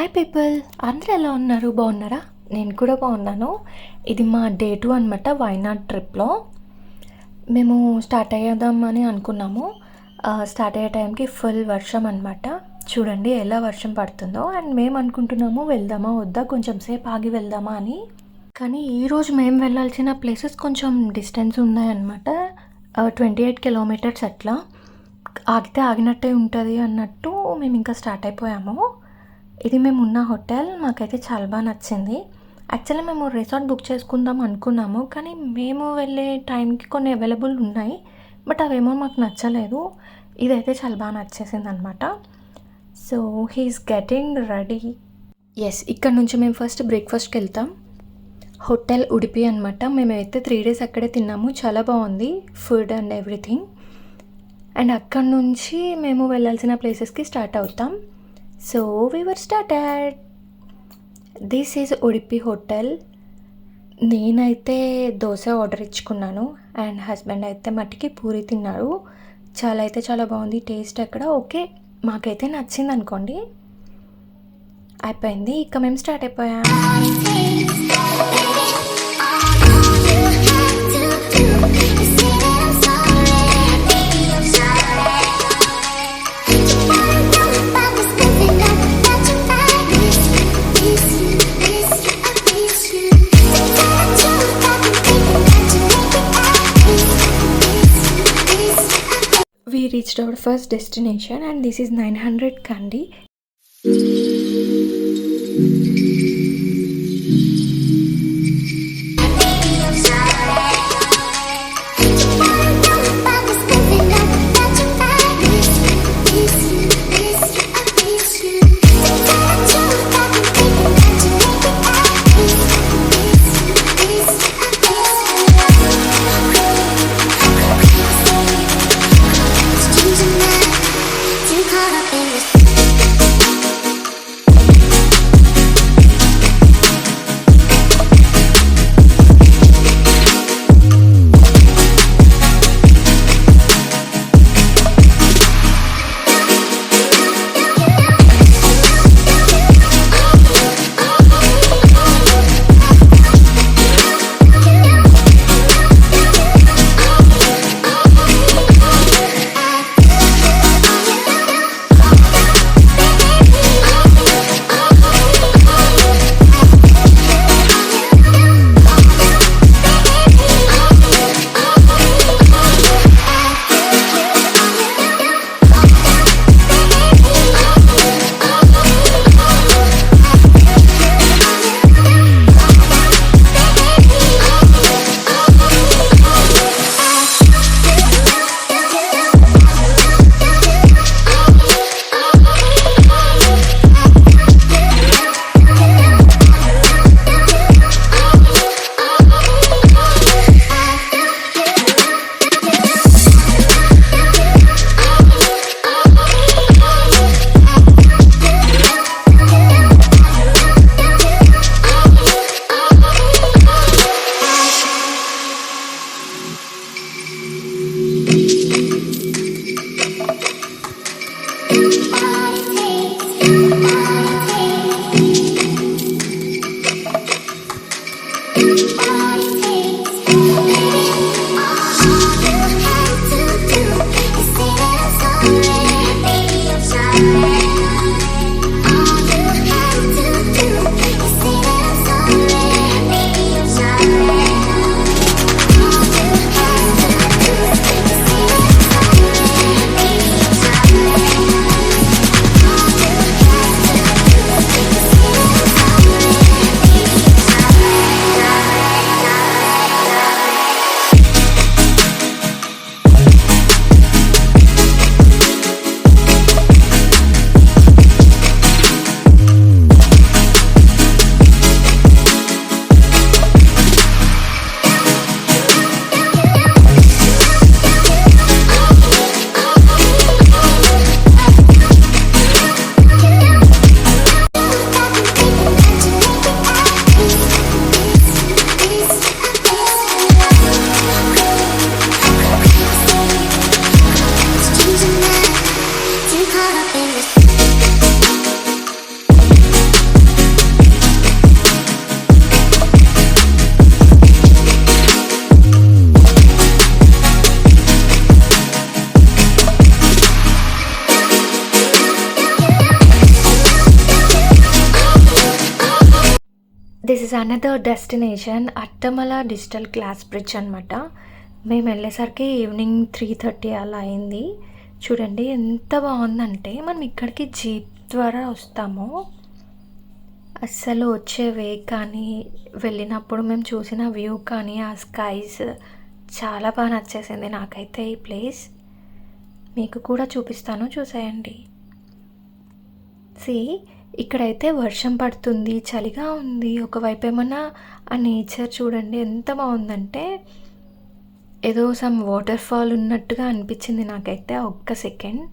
Hi people, అందరూ ఎలా ఉన్నారు? బాగున్నారా? నేను కూడా బాగున్నాను. ఇది మా డే 2 అనమాట. వైనాడ్ ట్రిప్లో మేము స్టార్ట్ అయ్యేద్దామని అనుకున్నాము. స్టార్ట్ అయ్యే టైంకి ఫుల్ వర్షం అనమాట. చూడండి ఎలా వర్షం పడుతుందో. అండ్ మేము అనుకుంటున్నాము వెళ్దామా వద్దా, కొంచెం సేపు ఆగి వెళ్దామా అని. కానీ ఈరోజు మేము వెళ్ళాల్సిన ప్లేసెస్ కొంచెం డిస్టెన్స్ ఉన్నాయన్నమాట. 28 కిలోమీటర్స్ అట్లా. ఆగితే ఆగినట్టే ఉంటుంది అన్నట్టు మేము ఇంకా స్టార్ట్ అయిపోయాము. ఇది మేము ఉన్న హోటల్ మాకైతే చాలా బాగా నచ్చింది. యాక్చువల్లీ మేము రిసార్ట్ బుక్ చేసుకుందాం అనుకున్నాము, కానీ మేము వెళ్ళే టైంకి కొన్ని అవైలబుల్ ఉన్నాయి, బట్ అవేమో మాకు నచ్చలేదు. ఇదైతే చాలా బాగా నచ్చేసింది అనమాట. So he's getting ready. Yes, ఇక్కడ నుంచి మేము ఫస్ట్ బ్రేక్ఫాస్ట్కి వెళ్తాం. హోటల్ ఉడిపి అనమాట. మేమైతే 3 days అక్కడే తిన్నాము. చాలా బాగుంది ఫుడ్ అండ్ ఎవ్రీథింగ్. అండ్ అక్కడ నుంచి మేము వెళ్ళాల్సిన ప్లేసెస్కి స్టార్ట్ అవుతాం. So we were started. This is Udupi hotel. నేనైతే దోశ ఆర్డర్ ఇచ్చుకున్నాను అండ్ హస్బెండ్ అయితే మట్టికి పూరి తిన్నారు. చాలా అయితే చాలా బాగుంది టేస్ట్. అక్కడ ఓకే, మాకైతే నచ్చింది అనుకోండి. అయిపోయింది, ఇక మేము స్టార్ట్ అయిపోయాం. We reached our first destination and this is 900 Kandi. Another destination Attamala digital glass bridge అనమాట. మేము వెళ్ళేసరికి ఈవినింగ్ 3:30 అలా అయింది. చూడండి ఎంత బాగుందంటే, మనం ఇక్కడికి జీప్ ద్వారా వస్తాము. అస్సలు వచ్చే వే కానీ, వెళ్ళినప్పుడు మేము చూసిన వ్యూ కానీ, ఆ స్కైస్ చాలా బాగా నచ్చేసింది నాకైతే ఈ ప్లేస్. మీకు కూడా చూపిస్తాను, చూసేయండి. సీ, ఇక్కడైతే వర్షం పడుతుంది, చలిగా ఉంది. ఒకవైపు ఏమన్నా ఆ నేచర్ చూడండి ఎంత బాగుందంటే, ఏదో సమ్ వాటర్ ఫాల్ ఉన్నట్టుగా అనిపించింది నాకైతే ఒక్క సెకండ్.